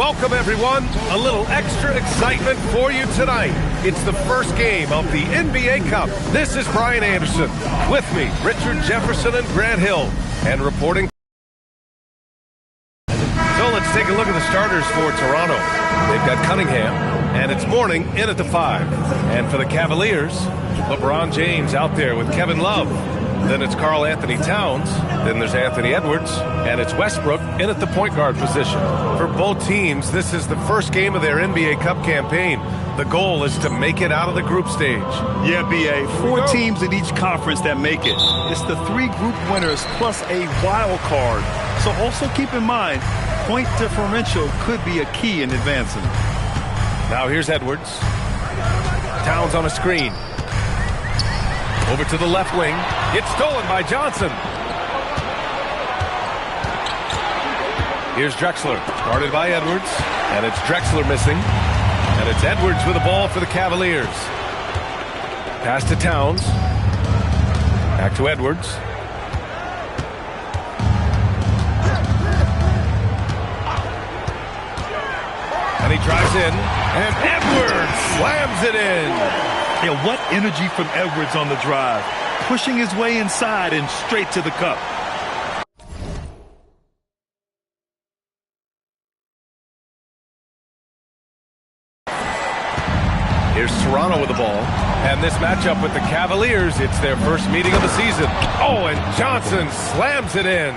Welcome, everyone. A little extra excitement for you tonight. It's the first game of the NBA Cup. This is Brian Anderson. With me, Richard Jefferson and Grant Hill. And reporting. So let's take a look at the starters for Toronto. They've got Cunningham, and it's Morning in at the 5. And for the Cavaliers, LeBron James out there with Kevin Love. Then it's Karl Anthony Towns. Then there's Anthony Edwards. And it's Westbrook in at the point guard position. For both teams, this is the first game of their NBA Cup campaign. The goal is to make it out of the group stage. Yeah, B.A. 4 teams in each conference that make it. It's the 3 group winners plus a wild card. So also keep in mind, point differential could be a key in advancing. Now here's Edwards. Towns on a screen. Over to the left wing. It's stolen by Johnson. Here's Drexler, guarded by Edwards. And it's Drexler missing. And it's Edwards with the ball for the Cavaliers. Pass to Towns. Back to Edwards. And he drives in. And Edwards slams it in. Yeah, what energy from Edwards on the drive. Pushing his way inside and straight to the cup. Here's Toronto with the ball. And this matchup with the Cavaliers, it's their first meeting of the season. Oh, and Johnson slams it in.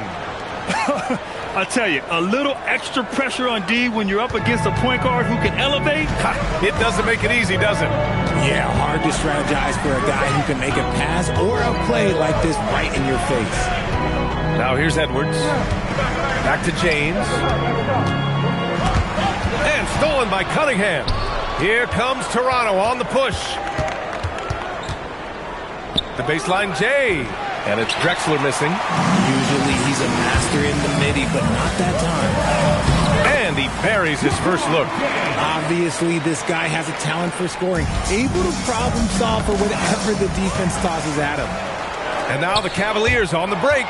I tell you, a little extra pressure on D when you're up against a point guard who can elevate. It doesn't make it easy, does it? Yeah, hard to strategize for a guy who can make a pass or a play like this right in your face. Now here's Edwards. Back to James. And stolen by Cunningham. Here comes Toronto on the push. The baseline J. And it's Drexler missing. Usually he's a master in the midi, but not that time. And he buries his first look. Obviously, this guy has a talent for scoring. Able to problem solve for whatever the defense tosses at him. And now the Cavaliers on the break.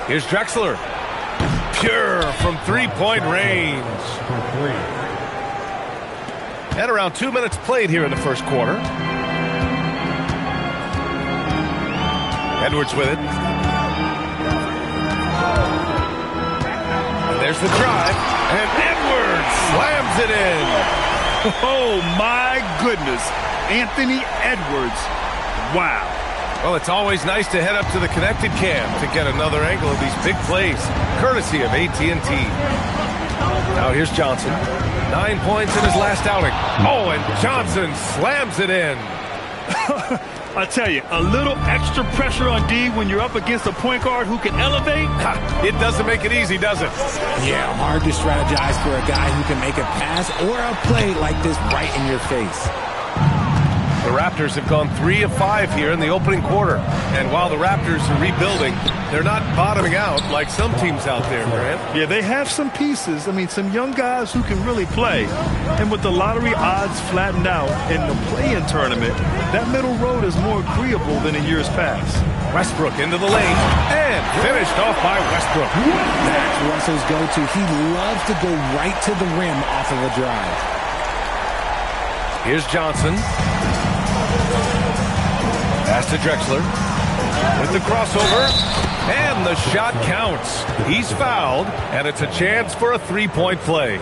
Here's Drexler. Pure from three-point range. And around 2 minutes played here in the first quarter. Edwards with it. And there's the drive. And Edwards slams it in. Oh, my goodness. Anthony Edwards. Wow. Well, it's always nice to head up to the connected cam to get another angle of these big plays, courtesy of AT&T. Now here's Johnson. 9 points in his last outing. Oh, and Johnson slams it in. I tell you, a little extra pressure on D when you're up against a point guard who can elevate. It doesn't make it easy, does it? Yeah, hard to strategize for a guy who can make a pass or a play like this right in your face. The Raptors have gone 3 of 5 here in the opening quarter. And while the Raptors are rebuilding, they're not bottoming out like some teams out there, Grant. Yeah, they have some pieces. I mean, some young guys who can really play. And with the lottery odds flattened out in the play-in tournament, that middle road is more agreeable than in years past. Westbrook into the lane and finished off by Westbrook. That's Russell's go-to. He loves to go right to the rim off of a drive. Here's Johnson. Pass to Drexler. With the crossover. And the shot counts. He's fouled, and it's a chance for a three-point play.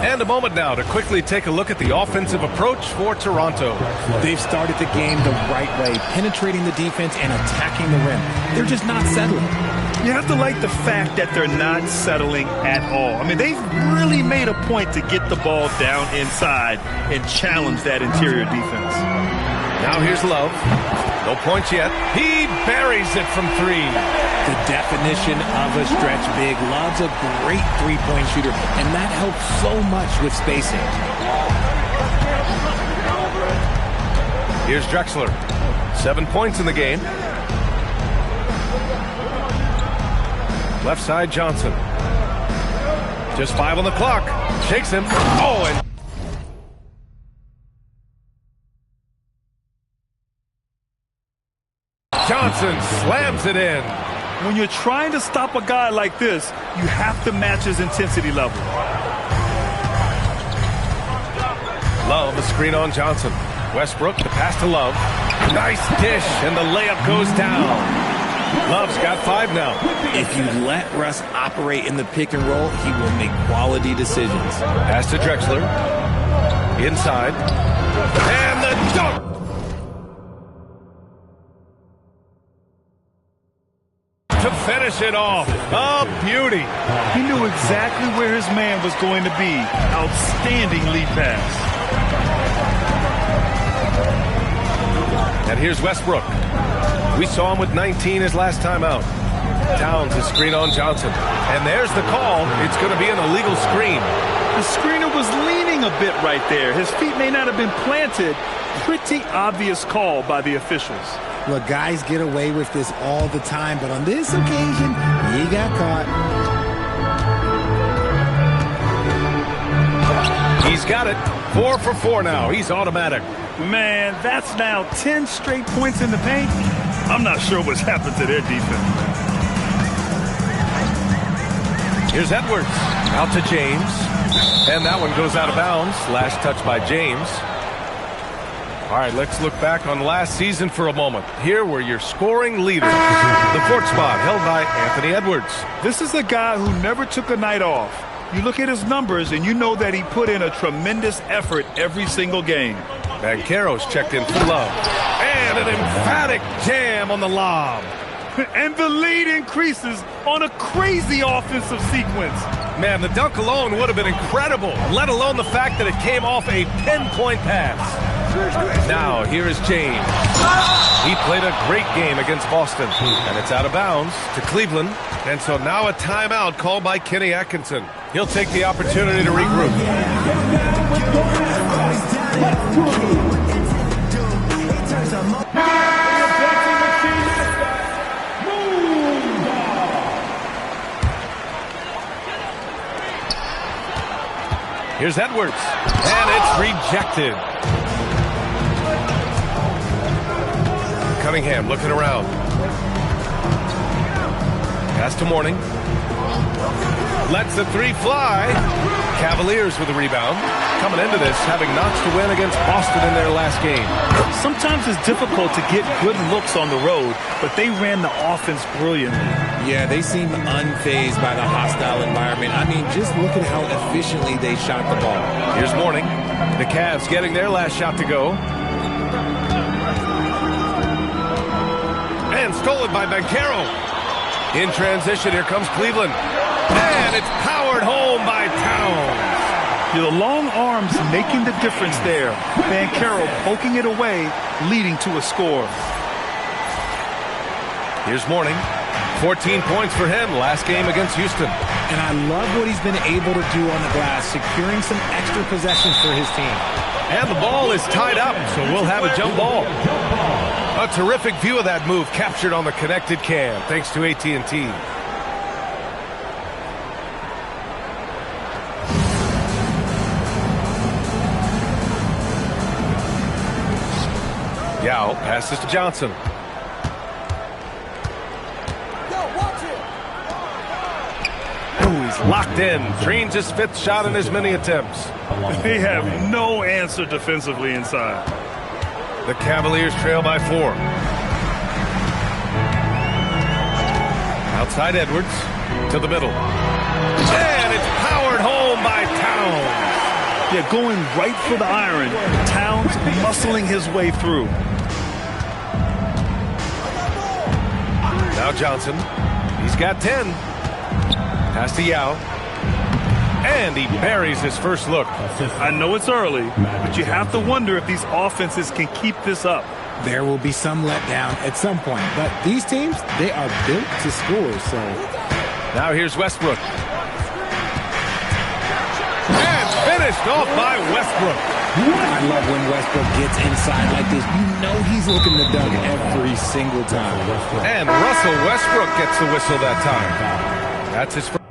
And a moment now to quickly take a look at the offensive approach for Toronto. They've started the game the right way, penetrating the defense and attacking the rim. They're just not settling. You have to like the fact that they're not settling at all. I mean, they've really made a point to get the ball down inside and challenge that interior defense. Now here's Love. No points yet. He buries it from three. The definition of a stretch big. Love's a great three-point shooter, and that helps so much with spacing. Here's Drexler. 7 points in the game. Left side, Johnson. Just 5 on the clock. Shakes him. Oh, and Johnson slams it in. When you're trying to stop a guy like this, you have to match his intensity level. Love, a screen on Johnson. Westbrook, the pass to Love. Nice dish, and the layup goes down. Love's got 5 now. If you let Russ operate in the pick and roll, he will make quality decisions. Pass to Drexler. Inside. And the dunk! To finish it off. A beauty. He knew exactly where his man was going to be. Outstanding lead pass. And here's Westbrook. We saw him with 19 his last time out. Towns a screen on Johnson. And there's the call. It's going to be an illegal screen. The screener was leaning a bit right there. His feet may not have been planted. Pretty obvious call by the officials. Look, guys get away with this all the time, but on this occasion, he got caught. He's got it. 4 for 4 now. He's automatic. Man, that's now 10 straight points in the paint. I'm not sure what's happened to their defense. Here's Edwards. Out to James. And that one goes out of bounds. Last touch by James. All right, let's look back on last season for a moment. Here were your scoring leaders. The 4th spot held by Anthony Edwards. This is a guy who never took a night off. You look at his numbers and you know that he put in a tremendous effort every single game. Banchero's checked in for Love. And an emphatic jam on the lob. And the lead increases on a crazy offensive sequence. Man, the dunk alone would have been incredible, let alone the fact that it came off a pinpoint pass. Now, here is James. He played a great game against Boston, and it's out of bounds to Cleveland. And so now a timeout called by Kenny Atkinson. He'll take the opportunity to regroup. Here's Edwards, and it's rejected. Cunningham looking around. Pass to Mourning. Lets the 3 fly. Cavaliers with the rebound. Coming into this, having notched a win against Boston in their last game. Sometimes it's difficult to get good looks on the road, but they ran the offense brilliantly. Yeah, they seem unfazed by the hostile environment. I mean, just look at how efficiently they shot the ball. Here's Mourning. The Cavs getting their last shot to go. And stolen by Banchero. In transition, here comes Cleveland. And it's powered home by Towns. The long arms making the difference there. Banchero poking it away, leading to a score. Here's Mourning. 14 points for him last game against Houston. And I love what he's been able to do on the glass, securing some extra possessions for his team. And the ball is tied up, so we'll have a jump ball. A terrific view of that move captured on the connected cam, thanks to AT&T. Yao passes to Johnson. He's locked in. Drains his 5th shot in as many attempts. They have no answer defensively inside. The Cavaliers trail by 4. Outside Edwards to the middle. And it's powered home by Towns. Yeah, going right for the iron. Towns muscling his way through. Now Johnson. He's got 10. Pass to Yao. And he buries his first look. I know it's early, but you have to wonder if these offenses can keep this up. There will be some letdown at some point, but these teams, they are built to score, so. Now here's Westbrook. And finished off by Westbrook. I love when Westbrook gets inside like this. You know he's looking to dunk every single time. And Russell Westbrook gets the whistle that time. That's his first.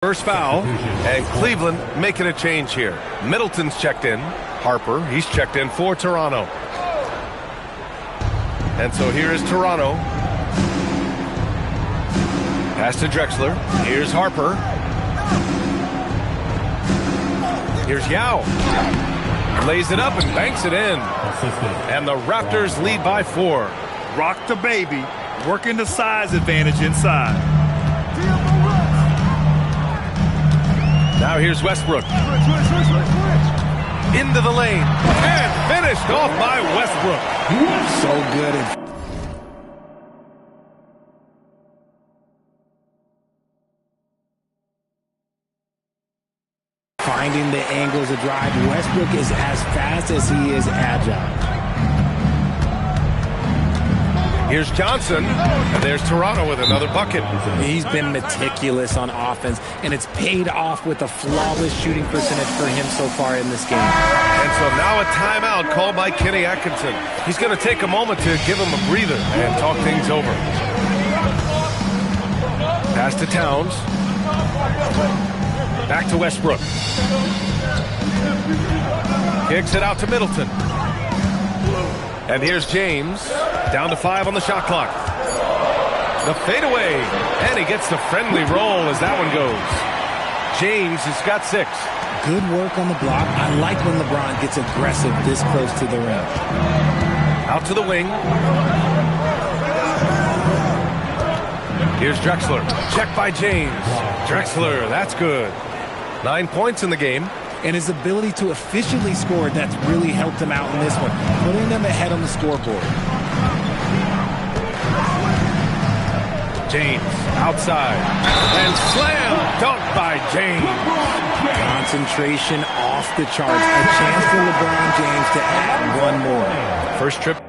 First foul, and Cleveland making a change here. Middleton's checked in. Harper, he's checked in for Toronto. And so here is Toronto. Pass to Drexler. Here's Harper. Here's Yao. Lays it up and banks it in. And the Raptors lead by 4. Rock the baby, working the size advantage inside. Now here's Westbrook. Into the lane. And finished off by Westbrook. So good. Finding the angles of drive. Westbrook is as fast as he is agile. Here's Johnson, and there's Toronto with another bucket. He's been meticulous on offense, and it's paid off with a flawless shooting percentage for him so far in this game. And so now a timeout called by Kenny Atkinson. He's going to take a moment to give him a breather and talk things over. Pass to Towns. Back to Westbrook. Kicks it out to Middleton. And here's James, down to 5 on the shot clock. The fadeaway, and he gets the friendly roll as that one goes. James has got 6. Good work on the block. I like when LeBron gets aggressive this close to the rim. Out to the wing. Here's Drexler, check by James. Drexler, that's good. 9 points in the game. And his ability to efficiently score, that's really helped him out in this one, putting them ahead on the scoreboard. James outside and slam dunk by James. Concentration off the charts. A chance for LeBron James to add one more. First trip.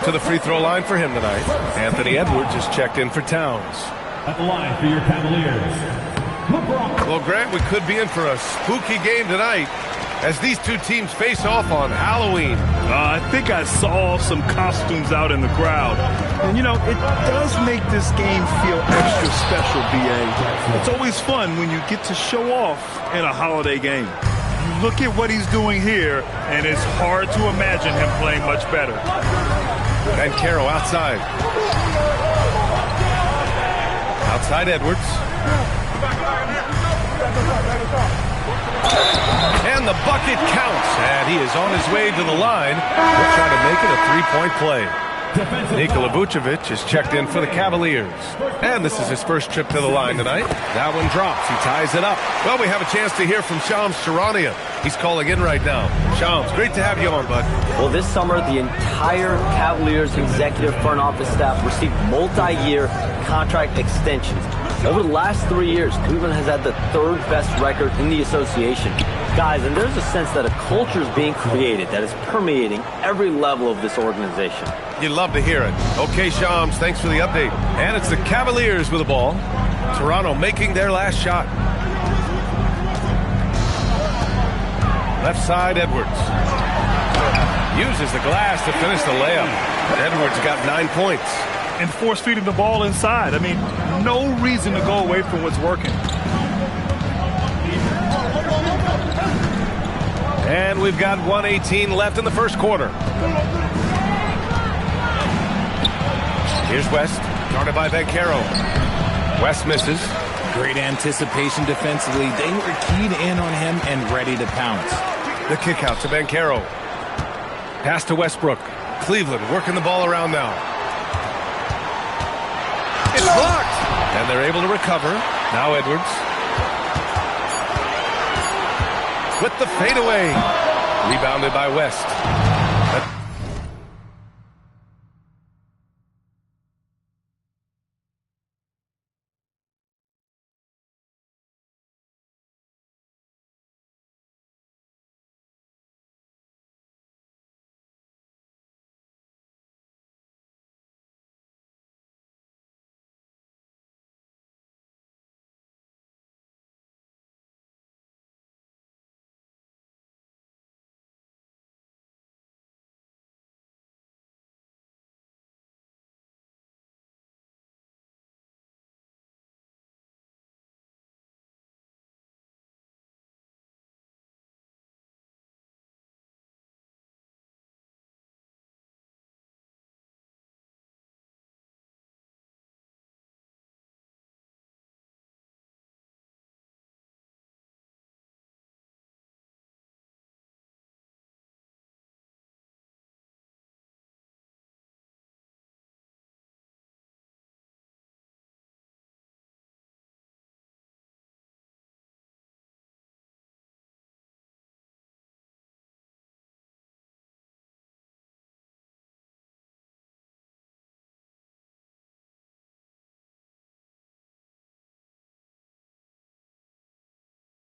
To the free throw line for him tonight. Anthony Edwards is checked in for Towns. At the line for your Cavaliers, LeBron. Well, Grant, we could be in for a spooky game tonight as these two teams face off on Halloween. I think I saw some costumes out in the crowd. And, you know, it does make this game feel extra special, B.A. It's always fun when you get to show off in a holiday game. You look at what he's doing here, and it's hard to imagine him playing much better. And Caro outside. Outside Edwards. And the bucket counts. And he is on his way to the line. We'll try to make it a three-point play. Nikola Vucevic is checked in for the Cavaliers. And this is his first trip to the line tonight. That one drops. He ties it up. Well, we have a chance to hear from Shams Charania. He's calling in right now. Shams, great to have you on, bud. Well, this summer, the entire Cavaliers executive front office staff received multi-year contract extensions. Over the last 3 years, Cleveland has had the third best record in the association. Guys, and there's a sense that a culture is being created that is permeating every level of this organization. You'd love to hear it. Okay, Shams, thanks for the update. And it's the Cavaliers with the ball. Toronto making their last shot. Left side, Edwards. Uses the glass to finish the layup. Edwards got 9 points. And force-feeding the ball inside. I mean, no reason to go away from what's working. And we've got 1:18 left in the first quarter. Here's West, guarded by Caro. West misses. Great anticipation defensively. They were keyed in on him and ready to pounce. The kick out to Caro. Pass to Westbrook. Cleveland working the ball around now. It's blocked. And they're able to recover. Now Edwards. With the fadeaway. Rebounded by West.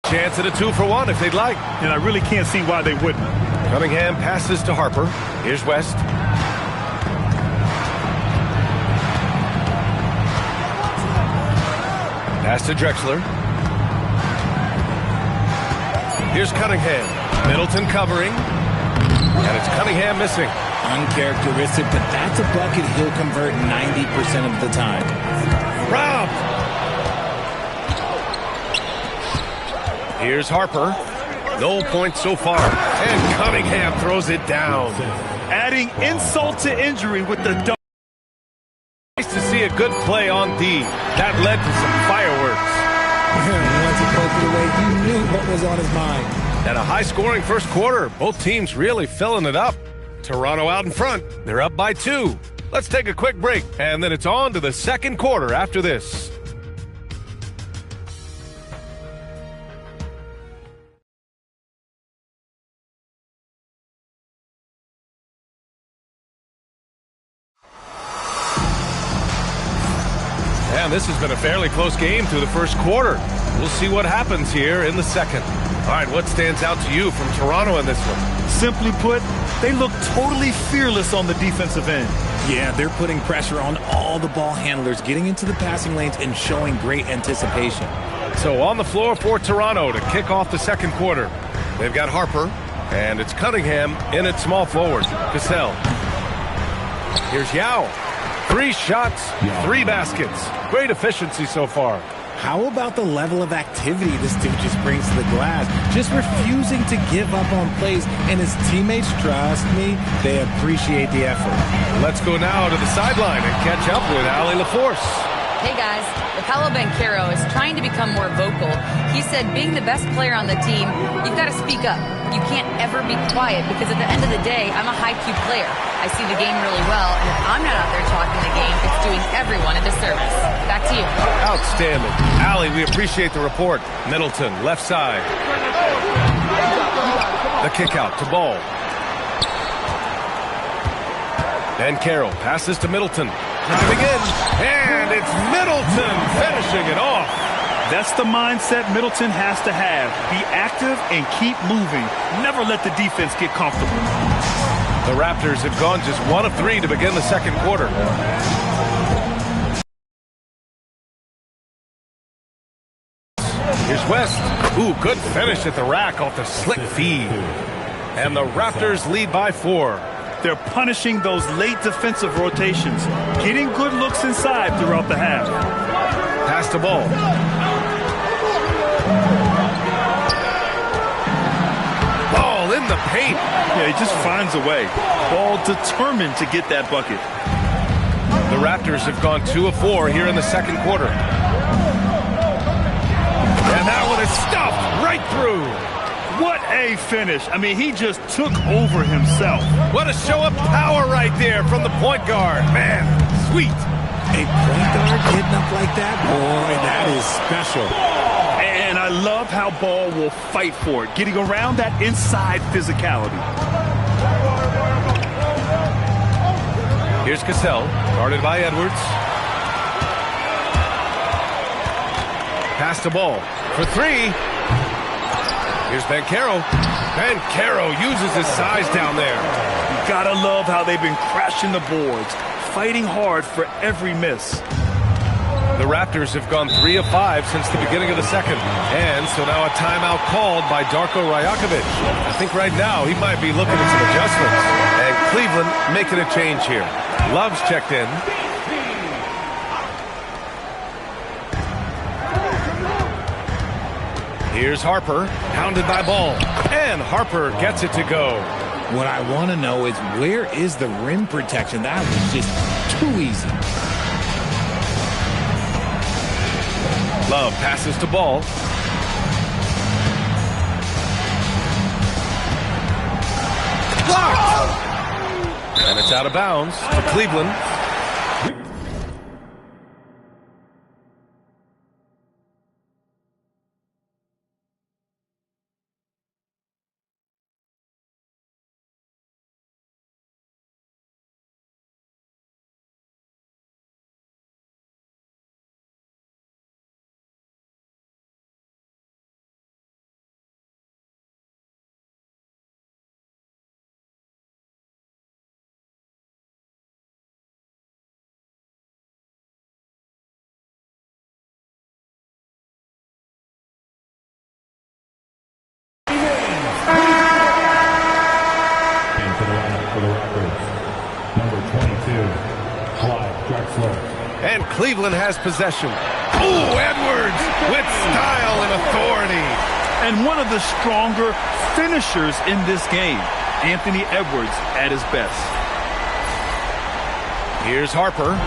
Chance at a 2-for-1 if they'd like. And I really can't see why they wouldn't. Cunningham passes to Harper. Here's West. Pass to Drexler. Here's Cunningham. Middleton covering. And it's Cunningham missing. Uncharacteristic, but that's a bucket he'll convert 90% of the time. Robbed. Here's Harper. No points so far. And Cunningham throws it down. Adding insult to injury with the dunk. Nice to see a good play on D. That led to some fireworks. Once he poked it away, you knew what was on his mind. And a high-scoring first quarter. Both teams really filling it up. Toronto out in front. They're up by 2. Let's take a quick break, and then it's on to the second quarter after this. And this has been a fairly close game through the first quarter. We'll see what happens here in the second. All right, what stands out to you from Toronto in this one? Simply put, they look totally fearless on the defensive end. Yeah, they're putting pressure on all the ball handlers, getting into the passing lanes and showing great anticipation. So on the floor for Toronto to kick off the second quarter. They've got Harper, and it's Cunningham in at small forward. Cassell. Here's Yao. 3 shots, 3 baskets. Great efficiency so far. How about the level of activity this dude just brings to the glass? Just refusing to give up on plays, and his teammates, trust me, they appreciate the effort. Let's go now to the sideline and catch up with Allie LaForce. Hey guys, Paolo Banchero is trying to become more vocal. He said being the best player on the team, you've got to speak up. You can't ever be quiet because at the end of the day, I'm a high-Q player. I see the game really well, and if I'm not out there talking the game, it's doing everyone a disservice. Back to you. Outstanding. Allie, we appreciate the report. Middleton, left side. The kick out to Ball. And Carroll passes to Middleton. Driving in, and it's Middleton finishing it off. That's the mindset Middleton has to have. Be active and keep moving. Never let the defense get comfortable. The Raptors have gone just 1 of 3 to begin the second quarter. Here's West. Ooh, good finish at the rack off the slick feed. And the Raptors lead by 4. They're punishing those late defensive rotations, getting good looks inside throughout the half. Pass the ball. Ball in the paint. Yeah, he just finds a way. Ball determined to get that bucket. The Raptors have gone 2 of 4 here in the second quarter. And that one is stuffed right through. What a finish. I mean, he just took over himself. What a show of power right there from the point guard. Man, sweet. A point guard getting up like that? Boy, that is special. And I love how Ball will fight for it, getting around that inside physicality. Here's Cassell, guarded by Edwards. Pass the ball for 3. Here's Banchero. Banchero uses his size down there. You gotta love how they've been crashing the boards, fighting hard for every miss. The Raptors have gone 3 of 5 since the beginning of the second. And so now a timeout called by Darko Rajakovic. I think right now he might be looking at some adjustments. And Cleveland making a change here. Love's checked in. Here's Harper, pounded by Ball. And Harper gets it to go. What I want to know is where is the rim protection? That was just too easy. Love passes to Ball. Blocked! And it's out of bounds to Cleveland. For the Raptors, number 22, Clyde Drexler. And Cleveland has possession. Ooh, Edwards with style and authority. And one of the stronger finishers in this game, Anthony Edwards at his best. Here's Harper.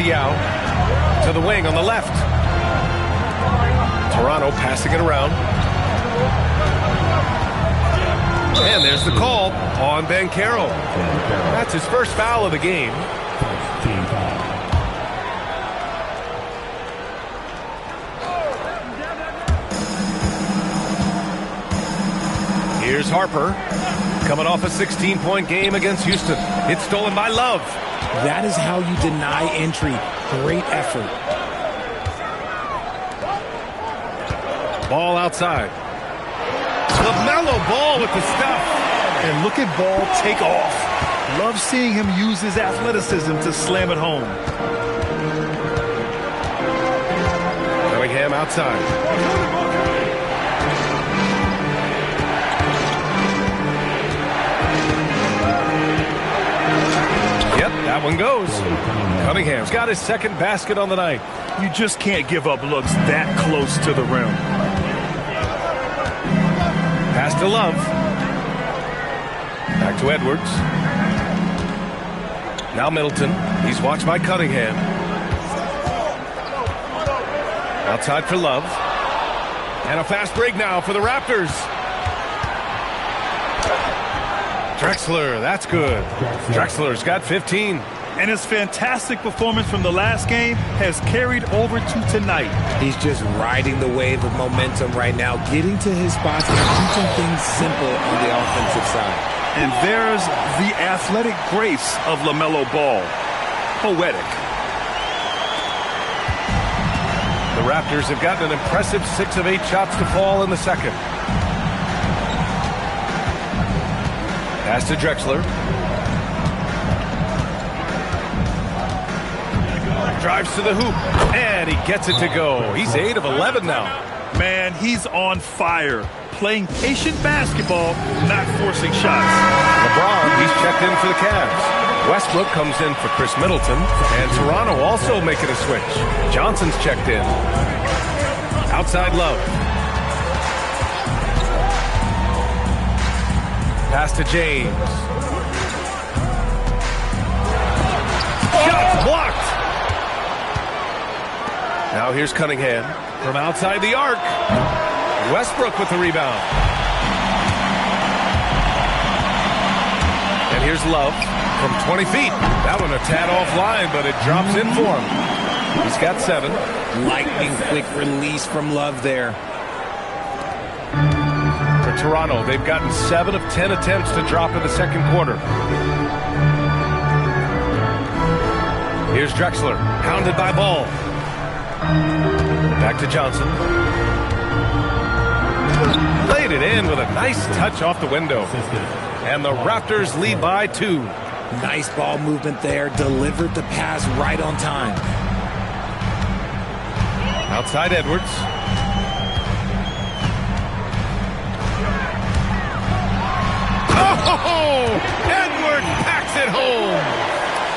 to Yao. To the wing on the left. Toronto passing it around. And there's the call on Banchero. That's his first foul of the game. Team foul. Here's Harper. Coming off a 16-point game against Houston. It's stolen by Love. That is how you deny entry. Great effort. Ball outside. LaMelo Ball with the stuff. And look at Ball take off. Love seeing him use his athleticism to slam it home. Cunningham outside. Yep, that one goes. Cunningham's got his second basket on the night. You just can't give up looks that close to the rim. Pass to Love. Back to Edwards. Now Middleton. He's watched by Cunningham. Outside for Love. And a fast break now for the Raptors. Drexler, that's good. Drexler's got 15. And his fantastic performance from the last game has carried over to tonight. He's just riding the wave of momentum right now, getting to his spots and keeping things simple on the offensive side. And there's the athletic grace of LaMelo Ball. Poetic. The Raptors have gotten an impressive 6 of 8 shots to fall in the second. Pass to Drexler. Drives to the hoop, and he gets it to go. He's 8 of 11 now. Man, he's on fire. Playing patient basketball, not forcing shots. LeBron, he's checked in for the Cavs. Westbrook comes in for Chris Middleton, and Toronto also making a switch. Johnson's checked in. Outside Love. Pass to James. Shot blocked. Now here's Cunningham from outside the arc. Westbrook with the rebound. And here's Love from 20 feet. That one a tad offline, but it drops in for him. He's got 7. Lightning quick release from Love there. For Toronto, they've gotten 7 of 10 attempts to drop in the second quarter. Here's Drexler, pounded by Ball. Back to Johnson. Laid it in with a nice touch off the window. And the Raptors lead by 2. Nice ball movement there. Delivered the pass right on time. Outside Edwards. Oh! Edwards packs it home!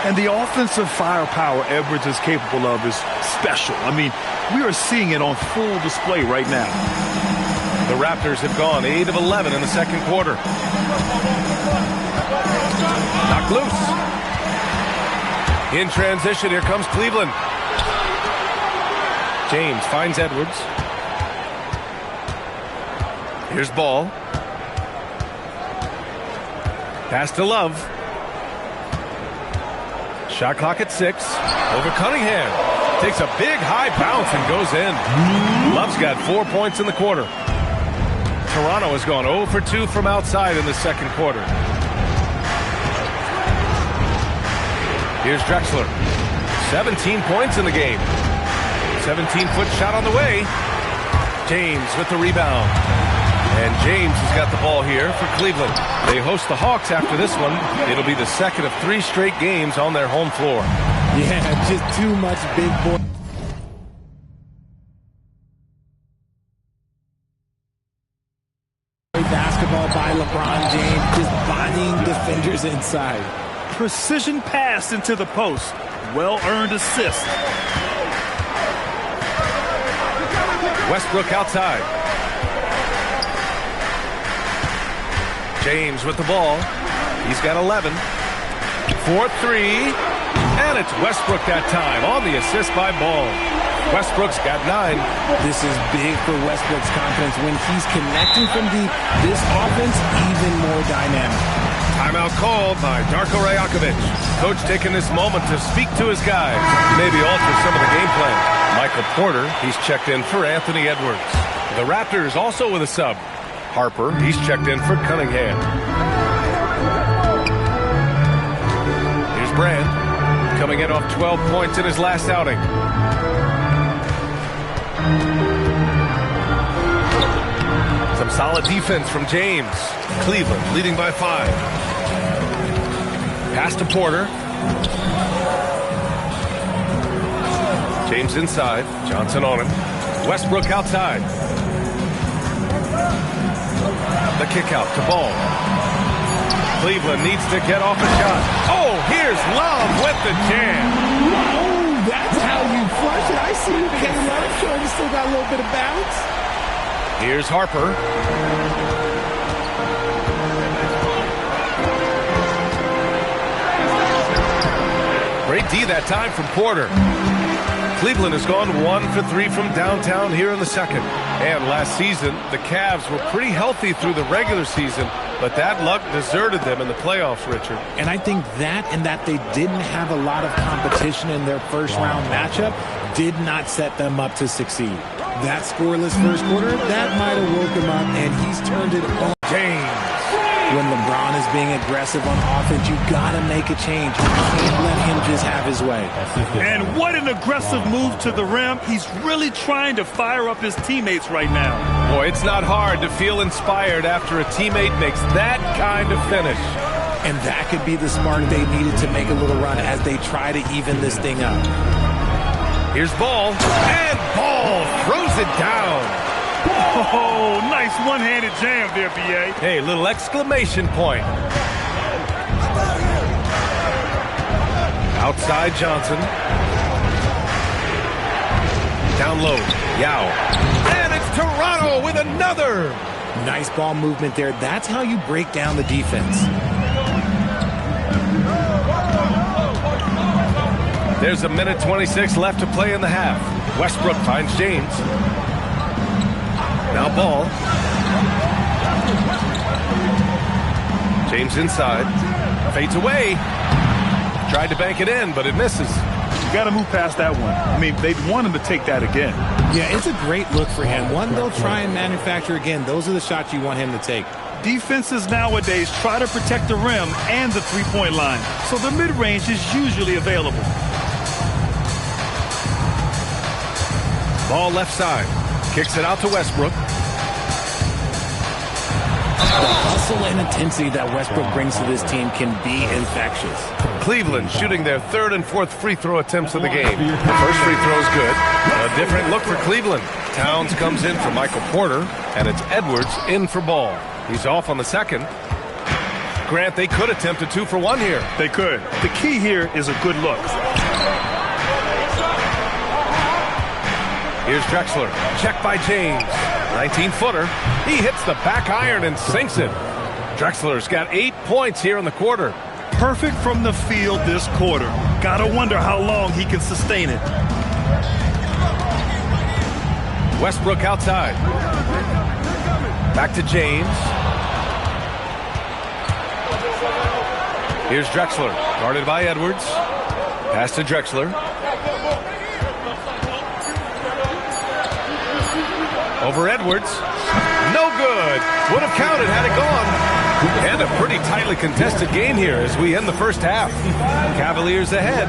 And the offensive firepower Edwards is capable of is special. I mean, we are seeing it on full display right now. The Raptors have gone 8 of 11 in the second quarter. Knocked loose. In transition, here comes Cleveland. James finds Edwards. Here's Ball. Pass to Love. Shot clock at 6. Over Cunningham. Takes a big high bounce and goes in. Love's got 4 points in the quarter. Toronto has gone 0 for 2 from outside in the second quarter. Here's Drexler. 17 points in the game. 17-foot shot on the way. James with the rebound. And James has got the ball here for Cleveland. They host the Hawks after this one. It'll be the second of 3 straight games on their home floor. Yeah, just too much big boy. Basketball by LeBron James, just bodying defenders inside. Precision pass into the post. Well-earned assist. Westbrook outside. James with the ball. He's got 11. 4-3. And it's Westbrook that time on the assist by Ball. Westbrook's got 9. This is big for Westbrook's confidence. When he's connecting from deep, this offense even more dynamic. Timeout called by Darko Rajakovic. Coach taking this moment to speak to his guys, maybe alter some of the game plan. Michael Porter, he's checked in for Anthony Edwards. The Raptors also with a sub. Harper, he's checked in for Cunningham. Here's Brand, coming in off 12 points in his last outing. Some solid defense from James. Cleveland leading by 5. Pass to Porter. James inside. Johnson on him. Westbrook outside. The kick out to Ball. Cleveland needs to get off a shot. Oh, here's Love with the jam. Oh, that's how you flush it. I see you, K-Love. Sure, you still got a little bit of balance. Here's Harper. Great D that time from Porter. Cleveland has gone 1 for 3 from downtown here in the second. And last season, the Cavs were pretty healthy through the regular season, but that luck deserted them in the playoffs, Richard. And I think that and that they didn't have a lot of competition in their first round matchup did not set them up to succeed. That scoreless first quarter, that might have woke him up, and he's turned it on. James. When LeBron is being aggressive on offense, you got to make a change. You can't let him just have his way. And what an aggressive move to the rim. He's really trying to fire up his teammates right now. Boy, it's not hard to feel inspired after a teammate makes that kind of finish. And that could be the spark they needed to make a little run as they try to even this thing up. Here's Ball, and Ball throws it down. Oh, nice one-handed jam there, B.A. Hey, little exclamation point. Outside Johnson. Down low, Yao. And it's Toronto with another. Nice ball movement there. That's how you break down the defense. There's a minute 26 left to play in the half. Westbrook finds James. Now Ball. James inside. Fades away. Tried to bank it in, but it misses. You got to move past that one. I mean, they'd want him to take that again. Yeah, it's a great look for him. One they'll try and manufacture again. Those are the shots you want him to take. Defenses nowadays try to protect the rim and the three-point line, so the mid-range is usually available. Ball left side. Kicks it out to Westbrook. The hustle and intensity that Westbrook brings to this team can be infectious. Cleveland shooting their third and fourth free throw attempts of the game. The first free throw is good. A different look for Cleveland. Towns comes in for Michael Porter, and it's Edwards in for Ball. He's off on the second. Grant, they could attempt a 2 for 1 here. They could. The key here is a good look. Here's Drexler. Check by James. 19-footer. He hits the back iron and sinks it. Drexler's got 8 points here in the quarter. Perfect from the field this quarter. Gotta wonder how long he can sustain it. Westbrook outside. Back to James. Here's Drexler. Guarded by Edwards. Pass to Drexler. Over Edwards. No good. Would have counted had it gone. And a pretty tightly contested game here as we end the first half. Cavaliers ahead.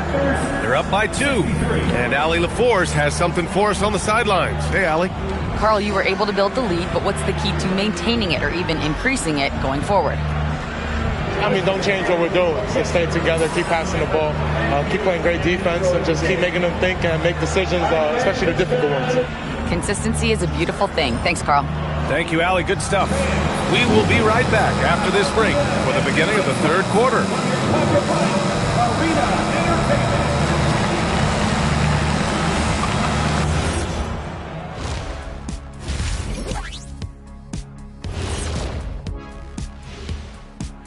They're up by 2. And Allie LaForce has something for us on the sidelines. Hey, Allie. Carl, you were able to build the lead, but what's the key to maintaining it or even increasing it going forward? I mean, don't change what we're doing. So stay together, keep passing the ball, keep playing great defense, and just keep making them think and make decisions, especially the difficult ones. Consistency is a beautiful thing. Thanks, Carl. Thank you, Allie. Good stuff. We will be right back after this break for the beginning of the third quarter.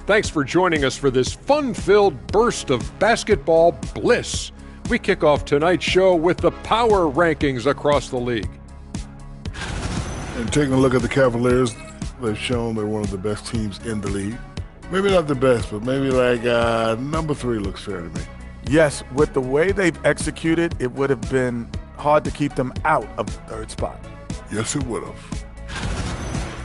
Thanks for joining us for this fun-filled burst of basketball bliss. We kick off tonight's show with the power rankings across the league. And taking a look at the Cavaliers, they've shown they're one of the best teams in the league. Maybe not the best, but maybe like number 3 looks fair to me. Yes, with the way they've executed, it would have been hard to keep them out of the 3rd spot. Yes, it would have.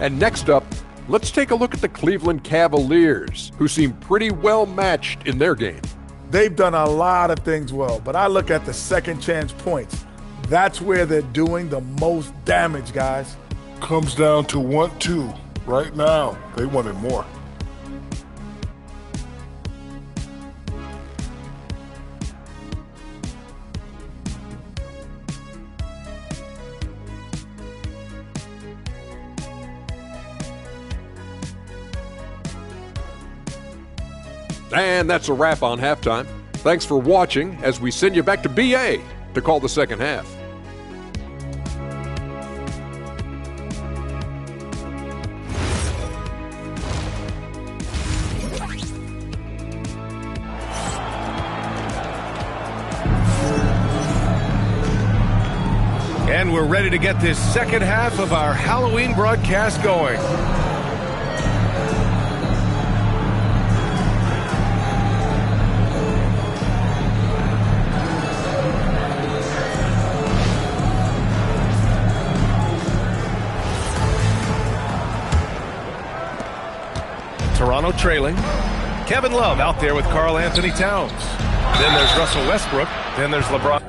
And next up, let's take a look at the Cleveland Cavaliers, who seem pretty well matched in their game. They've done a lot of things well, but I look at the second chance points. That's where they're doing the most damage, guys. Comes down to 1-2 right now. They wanted more. And that's a wrap on halftime. Thanks for watching as we send you back to BA to call the second half. And we're ready to get this second half of our Halloween broadcast going. Toronto trailing. Kevin Love out there with Karl Anthony Towns. Then there's Russell Westbrook. Then there's LeBron.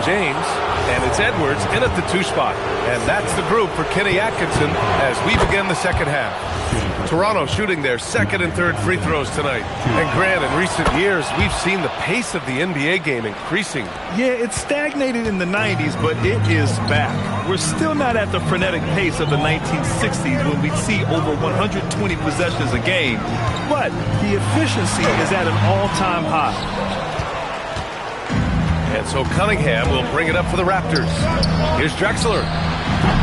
James, and it's Edwards in at the 2 spot. And that's the group for Kenny Atkinson as we begin the second half. Toronto shooting their second and third free throws tonight. And Grant, in recent years, we've seen the pace of the NBA game increasing. Yeah, it stagnated in the 90s, but it is back. We're still not at the frenetic pace of the 1960s when we'd see over 120 possessions a game, but the efficiency is at an all-time high. And so Cunningham will bring it up for the Raptors. Here's Drexler.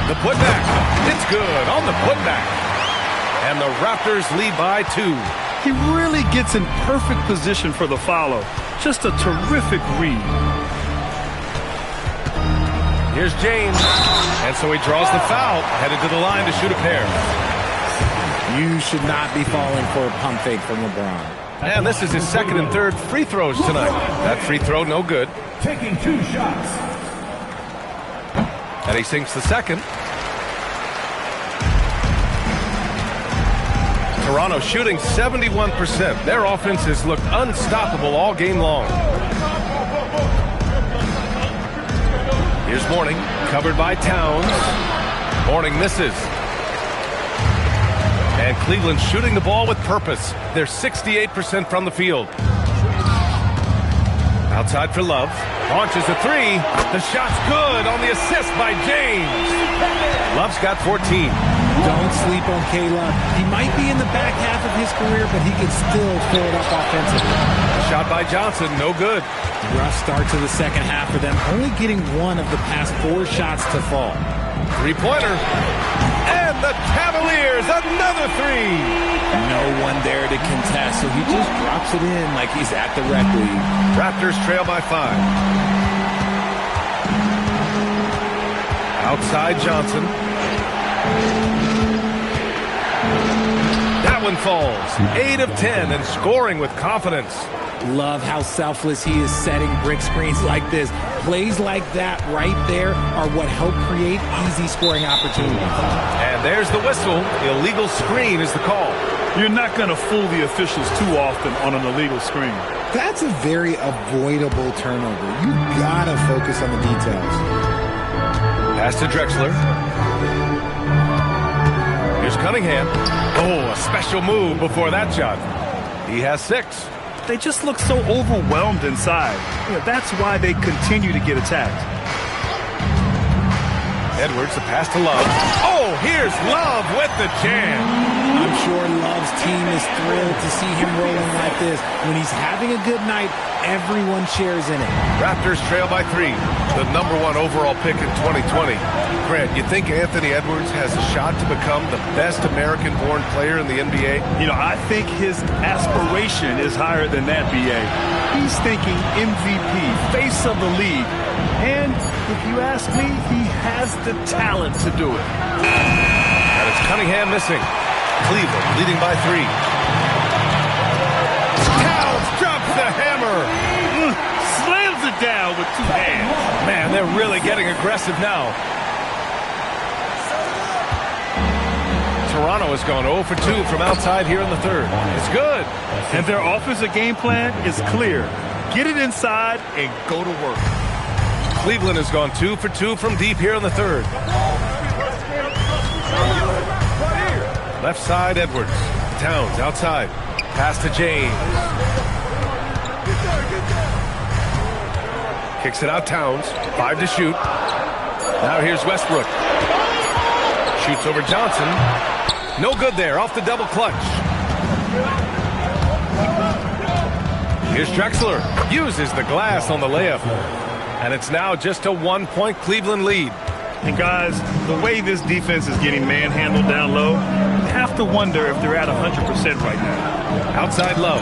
The putback. It's good on the putback. And the Raptors lead by 2. He really gets in perfect position for the follow. Just a terrific read. Here's James. And so he draws the foul, headed to the line to shoot a pair. You should not be falling for a pump fake from LeBron. And this is his second and third free throws tonight. That free throw, no good. Taking 2 shots. And he sinks the second. Toronto shooting 71%. Their offense has looked unstoppable all game long. Here's Mourning, covered by Towns. Mourning misses. And Cleveland shooting the ball with purpose. They're 68% from the field. Outside for Love. Launches a 3. The shot's good on the assist by James. Love's got 14. Don't sleep on K-Love. He might be in the back half of his career, but he can still fill it up offensively. Shot by Johnson, no good. Rough start to the second half for them, only getting 1 of the past 4 shots to fall. 3-pointer. And the Cavaliers, another 3. No one there to contest, so he just drops it in like he's at the rec league. Raptors trail by 5. Outside Johnson. That one falls. 8 of 10 and scoring with confidence. Love how selfless he is setting brick screens like this. Plays like that right there are what help create easy scoring opportunities. And there's the whistle. Illegal screen is the call. You're not going to fool the officials too often on an illegal screen. That's a very avoidable turnover. You gotta focus on the details. Pass to Drexler. Here's Cunningham. Oh, a special move before that shot. He has 6. They just look so overwhelmed inside. That's why they continue to get attacked. Edwards, the pass to Love. Oh, here's Love with the jam. I'm sure Love's team is thrilled to see him rolling like this. When he's having a good night, everyone shares in it. Raptors trail by 3. The #1 overall pick in 2020. Grant, you think Anthony Edwards has a shot to become the best American-born player in the NBA? You know, I think his aspiration is higher than that, B.A. He's thinking MVP, face of the league. And if you ask me, he has the talent to do it. And it's Cunningham missing. Cleveland leading by 3. Towns drops the hammer. Slams it down with 2 hands. Man, they're really getting aggressive now. Toronto has gone 0 for 2 from outside here in the third. It's good. And their offensive game plan is clear. Get it inside and go to work. Cleveland has gone 2 for 2 from deep here in the third. Left side, Edwards. Towns outside. Pass to James. Kicks it out, Towns. 5 to shoot. Now here's Westbrook. Shoots over Johnson. No good there. Off the double clutch. Here's Drexler. Uses the glass on the layup. And it's now just a 1-point Cleveland lead. And guys, the way this defense is getting manhandled down low, you have to wonder if they're at 100% right now. Outside Love.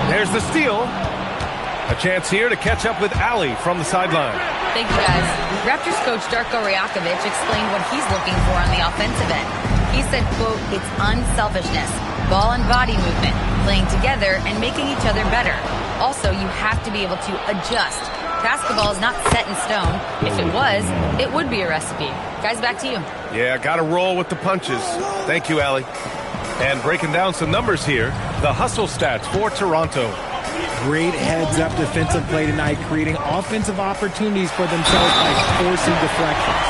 There's the steal. A chance here to catch up with Allie from the sideline. Thank you, guys. Raptors coach Darko Rajakovic explained what he's looking for on the offensive end. He said, quote, it's unselfishness, ball and body movement, playing together and making each other better. Also, you have to be able to adjust. Basketball is not set in stone. If it was, it would be a recipe. Guys, back to you. Yeah, got to roll with the punches. Thank you, Allie. And breaking down some numbers here, the hustle stats for Toronto. Great heads-up defensive play tonight, creating offensive opportunities for themselves by forcing deflections.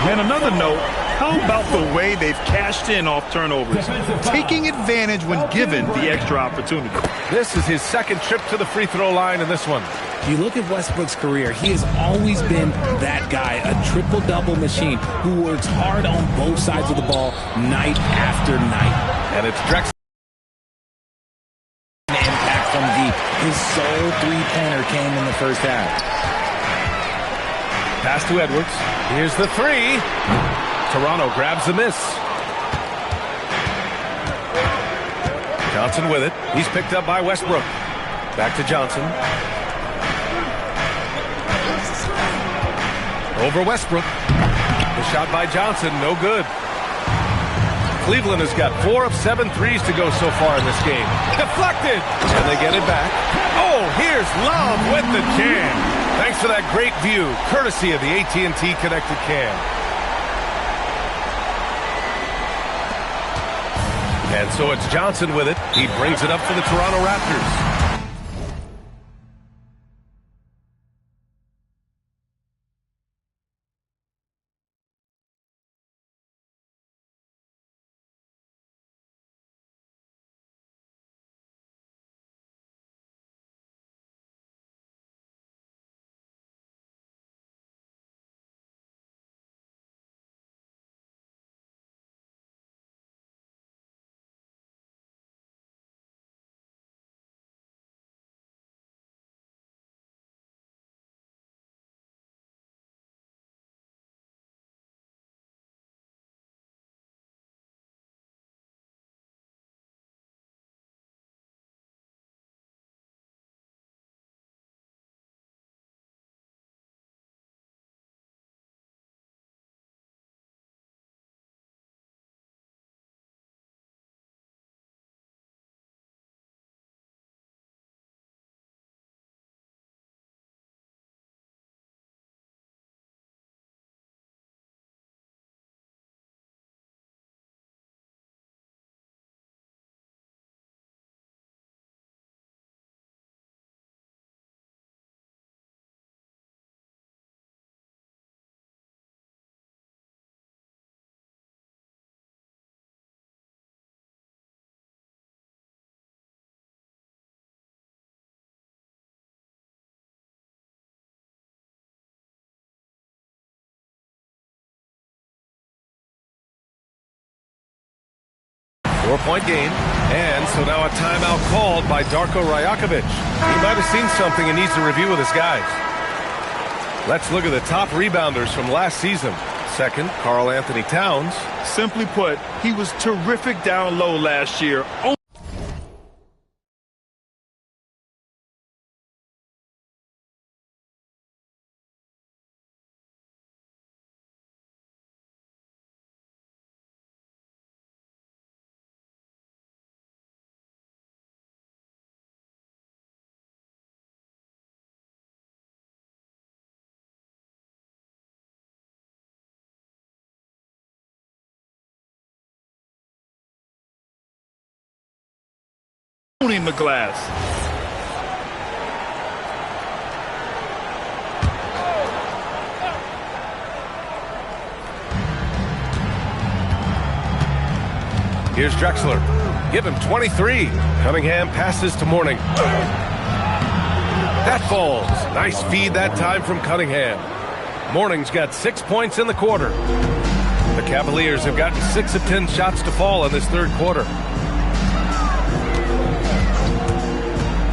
And another note, how about the way they've cashed in off turnovers, taking advantage when given the extra opportunity. This is his second trip to the free throw line in this one. You look at Westbrook's career, he has always been that guy, a triple-double machine who works hard on both sides of the ball night after night. And it's Drexler. Impact from deep. His sole three-pointer came in the first half. Pass to Edwards. Here's the 3. Toronto grabs the miss. Johnson with it. He's picked up by Westbrook. Back to Johnson. Over Westbrook. The shot by Johnson, no good. Cleveland has got 4 of 7 threes to go so far in this game. Deflected! And they get it back. Oh, here's Love with the jam. Thanks for that great view, courtesy of the AT&T Connected Cam. And so it's Johnson with it. He brings it up for the Toronto Raptors. 4-point game. And so now a timeout called by Darko Rajakovic. He might have seen something and needs to review with his guys. Let's look at the top rebounders from last season. Second, Karl Anthony Towns. Simply put, he was terrific down low last year. Owning the glass. Here's Drexler. Give him 23. Cunningham passes to Mourning. That falls. Nice feed that time from Cunningham. Mourning's got 6 points in the quarter. The Cavaliers have gotten 6 of 10 shots to fall in this third quarter.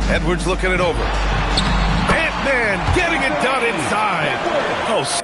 Edwards looking it over. Ant-Man getting it done inside. Oh,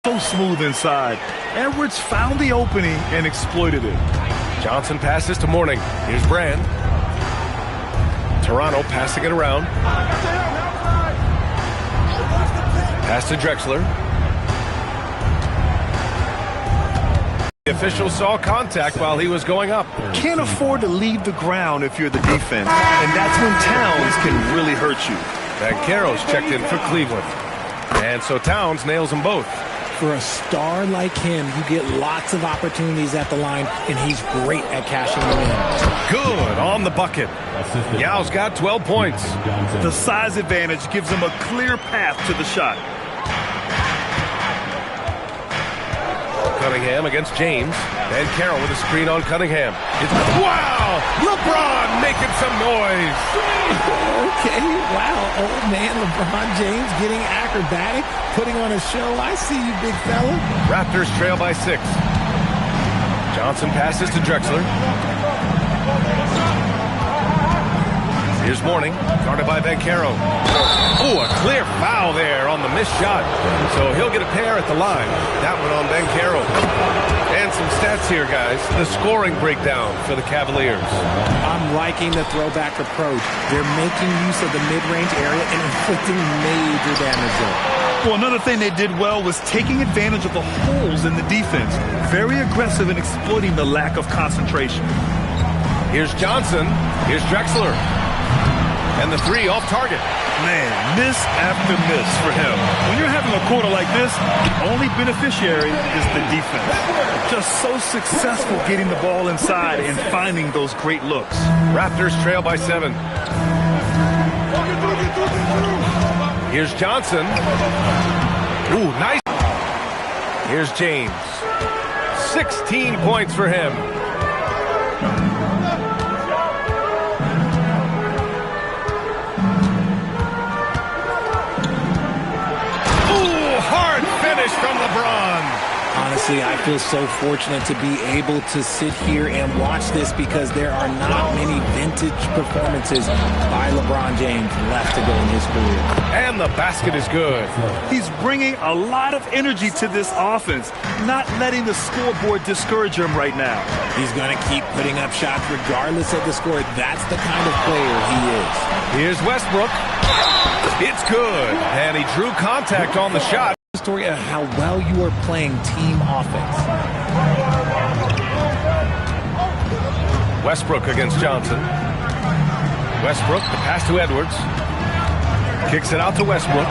So smooth inside. Edwards found the opening and exploited it. Johnson passes to Mourning. Here's Brand. Toronto passing it around. Pass to Drexler. The official saw contact while he was going up. Can't afford to leave the ground if you're the defense, and that's when Towns can really hurt you. Banchero's checked in for Cleveland. And so Towns nails them both. For a star like him, you get lots of opportunities at the line, and he's great at cashing them in. Good on the bucket. Yao's got 12 points. The size advantage gives him a clear path to the shot. Cunningham against James. And Carroll with a screen on Cunningham. Wow! LeBron making some noise. Okay, wow. Old man LeBron James getting acrobatic, putting on a show. I see you, big fella. Raptors trail by 6. Johnson passes to Drexler. Here's Mourning, guarded by Banchero. Oh, a clear foul there on the missed shot. So he'll get a pair at the line. That one on Banchero. And some stats here, guys. The scoring breakdown for the Cavaliers. I'm liking the throwback approach. They're making use of the mid-range area and inflicting major damage there. Well, another thing they did well was taking advantage of the holes in the defense. Very aggressive in exploiting the lack of concentration. Here's Johnson. Here's Drexler. And the three off target. Man, miss after miss for him. When you're having a quarter like this, the only beneficiary is the defense. Just so successful getting the ball inside and finding those great looks. Raptors trail by 7. Here's Johnson. Ooh, nice. Here's James. 16 points for him. Hard finish from LeBron. Honestly, I feel so fortunate to be able to sit here and watch this because there are not many vintage performances by LeBron James left to go in his career. And the basket is good. He's bringing a lot of energy to this offense, not letting the scoreboard discourage him right now. He's going to keep putting up shots regardless of the score. That's the kind of player he is. Here's Westbrook. It's good. And he drew contact on the shot. Story of how well you are playing team offense. Westbrook against Johnson. Westbrook, the pass to Edwards. Kicks it out to Westbrook.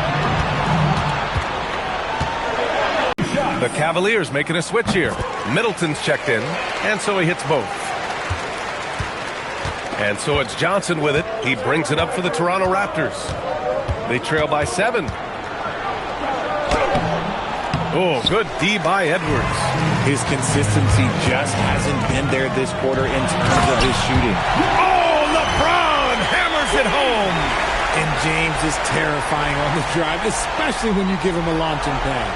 The Cavaliers making a switch here. Middleton's checked in, and so he hits both. And so it's Johnson with it. He brings it up for the Toronto Raptors. They trail by 7. Oh, good D by Edwards. His consistency just hasn't been there this quarter in terms of his shooting. Oh, LeBron hammers it home. And James is terrifying on the drive, especially when you give him a launching pad.